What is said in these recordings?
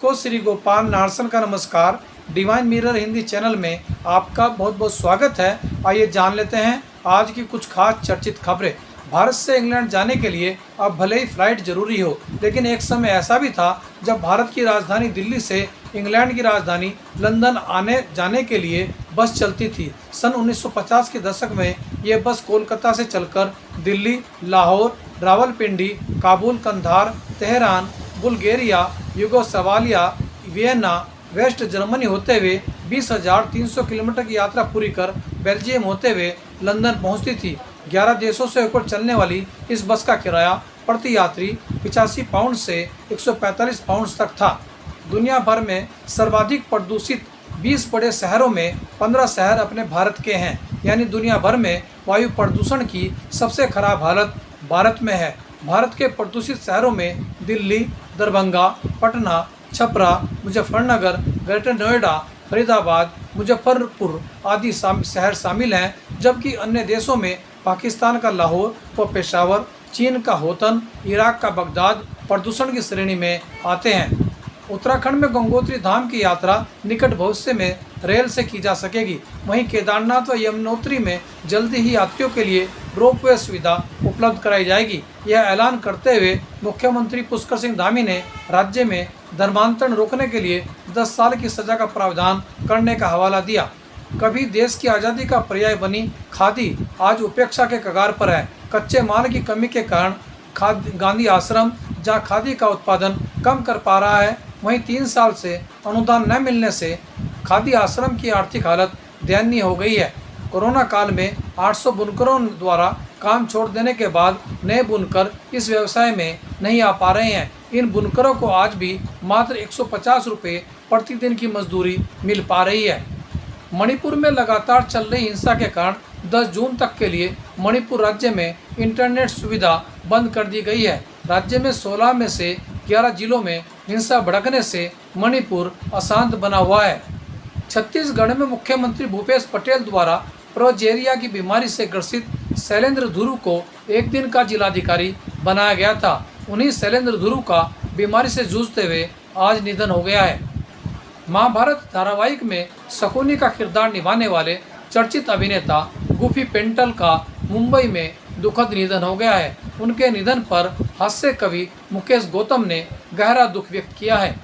को श्री गोपाल नारसन का नमस्कार। डिवाइन मिरर हिंदी चैनल में आपका बहुत बहुत स्वागत है। आइए जान लेते हैं आज की कुछ खास चर्चित खबरें। भारत से इंग्लैंड जाने के लिए अब भले ही फ्लाइट जरूरी हो, लेकिन एक समय ऐसा भी था जब भारत की राजधानी दिल्ली से इंग्लैंड की राजधानी लंदन आने जाने के लिए बस चलती थी। सन 1950 के दशक में ये बस कोलकाता से चलकर Delhi, Lahore, Rawalpindi, Kabul, Kandahar, Tehran, Bulgaria, Yugoslavia, Vienna, West Germany होते हुए 20,300 किलोमीटर की यात्रा पूरी कर बेल्जियम होते हुए लंदन पहुंचती थी। 11 देशों से होकर चलने वाली इस बस का किराया प्रति यात्री 85 पाउंड से 145 पाउंड तक था। दुनिया भर में सर्वाधिक प्रदूषित 20 बड़े शहरों में 15 शहर अपने भारत के हैं, यानी दुनिया भर में वायु प्रदूषण की सबसे खराब हालत भारत में है। भारत के प्रदूषित शहरों में दिल्ली, दरभंगा, पटना, छपरा, मुजफ्फरनगर, ग्रेटर नोएडा, फरीदाबाद, मुजफ्फरपुर आदि शहर शामिल हैं, जबकि अन्य देशों में पाकिस्तान का लाहौर व पेशावर, चीन का होतन, इराक का बगदाद प्रदूषण की श्रेणी में आते हैं। उत्तराखंड में गंगोत्री धाम की यात्रा निकट भविष्य में रेल से की जा सकेगी। वहीं केदारनाथ व यमुनोत्री में जल्दी ही यात्रियों के लिए रोपवे सुविधा उपलब्ध कराई जाएगी। यह ऐलान करते हुए मुख्यमंत्री पुष्कर सिंह धामी ने राज्य में धर्मांतरण रोकने के लिए 10 साल की सजा का प्रावधान करने का हवाला दिया। कभी देश की आज़ादी का पर्याय बनी खादी आज उपेक्षा के कगार पर है। कच्चे माल की कमी के कारण गांधी आश्रम जहां खादी का उत्पादन कम कर पा रहा है, वहीं 3 साल से अनुदान न मिलने से खादी आश्रम की आर्थिक हालत दयनीय हो गई है। कोरोना काल में 800 बुनकरों द्वारा काम छोड़ देने के बाद नए बुनकर इस व्यवसाय में नहीं आ पा रहे हैं। इन बुनकरों को आज भी मात्र 150 रुपये प्रतिदिन की मजदूरी मिल पा रही है। मणिपुर में लगातार चल रही हिंसा के कारण 10 जून तक के लिए मणिपुर राज्य में इंटरनेट सुविधा बंद कर दी गई है। राज्य में 16 में से 11 जिलों में हिंसा भड़कने से मणिपुर अशांत बना हुआ है। छत्तीसगढ़ में मुख्यमंत्री भूपेश पटेल द्वारा प्रोजेरिया की बीमारी से ग्रसित शैलेंद्र धुरु को एक दिन का जिलाधिकारी बनाया गया था। उन्हीं शैलेंद्र धुरु का बीमारी से जूझते हुए आज निधन हो गया है। महाभारत धारावाहिक में शकुनी का किरदार निभाने वाले चर्चित अभिनेता गुफी पेंटल का मुंबई में दुखद निधन हो गया है। उनके निधन पर हास्य कवि मुकेश गौतम ने गहरा दुख व्यक्त किया है।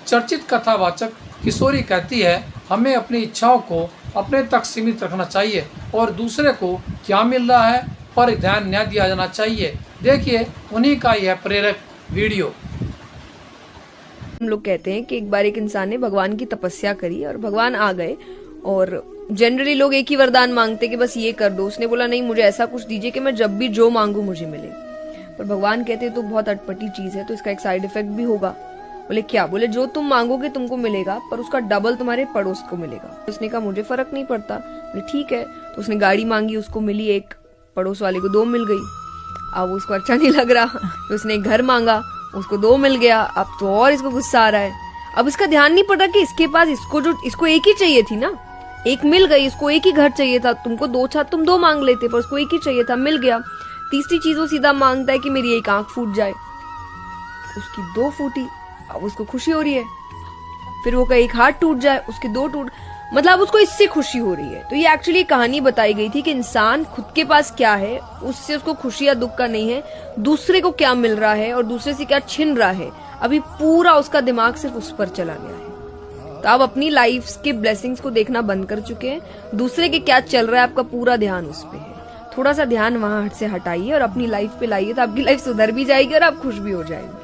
चर्चित कथावाचक किशोरी कहती है, हमें अपनी इच्छाओं को अपने तक सीमित रखना चाहिए और दूसरे को क्या मिल रहा है पर ध्यान न दिया जाना चाहिए। देखिए उन्हीं का यह प्रेरक वीडियो। हम लोग कहते हैं कि एक बार एक इंसान ने भगवान की तपस्या करी और भगवान आ गए, और जनरली लोग एक ही वरदान मांगते कि बस ये कर दो। उसने बोला नहीं, मुझे ऐसा कुछ दीजिए कि मैं जब भी जो मांगू मुझे मिले। पर भगवान कहते तो बहुत अटपटी चीज है, तो इसका एक साइड इफेक्ट भी होगा। बोले क्या? बोले जो तुम मांगोगे तुमको मिलेगा, पर उसका डबल तुम्हारे पड़ोस को मिलेगा। उसने कहा मुझे फर्क नहीं पड़ता। बोले ठीक है। तो उसने गाड़ी मांगी, उसको मिली एक, पड़ोस वाले को 2 मिल गई। अब उसको अच्छा नहीं लग रहा, तो उसने एक घर मांगा, उसको 2 मिल गया। अब तो और इसको गुस्सा आ रहा है। अब इसका ध्यान नहीं पड़ा कि इसके पास इसको एक ही चाहिए थी ना, एक मिल गई। इसको एक ही घर चाहिए था, तुमको 2 छत तुम 2 मांग लेते, पर उसको एक ही चाहिए था, मिल गया। तीसरी चीज वो सीधा मांगता है कि मेरी एक आंख फूट जाए, उसकी 2 फूटी, अब उसको खुशी हो रही है। फिर वो का एक हाथ टूट जाए, उसके 2 टूट, मतलब उसको इससे खुशी हो रही है। तो ये एक्चुअली कहानी बताई गई थी कि इंसान खुद के पास क्या है उससे उसको खुशी या दुख का नहीं है, दूसरे को क्या मिल रहा है और दूसरे से क्या छिन रहा है, अभी पूरा उसका दिमाग सिर्फ उस पर चला गया है। तो आप अपनी लाइफ के ब्लेसिंग्स को देखना बंद कर चुके हैं, दूसरे के क्या चल रहा है आपका पूरा ध्यान उस पे है। थोड़ा सा ध्यान वहां से हटाइए और अपनी लाइफ पे लाइए, तो आपकी लाइफ सुधर भी जाएगी और आप खुश भी हो जाएंगे।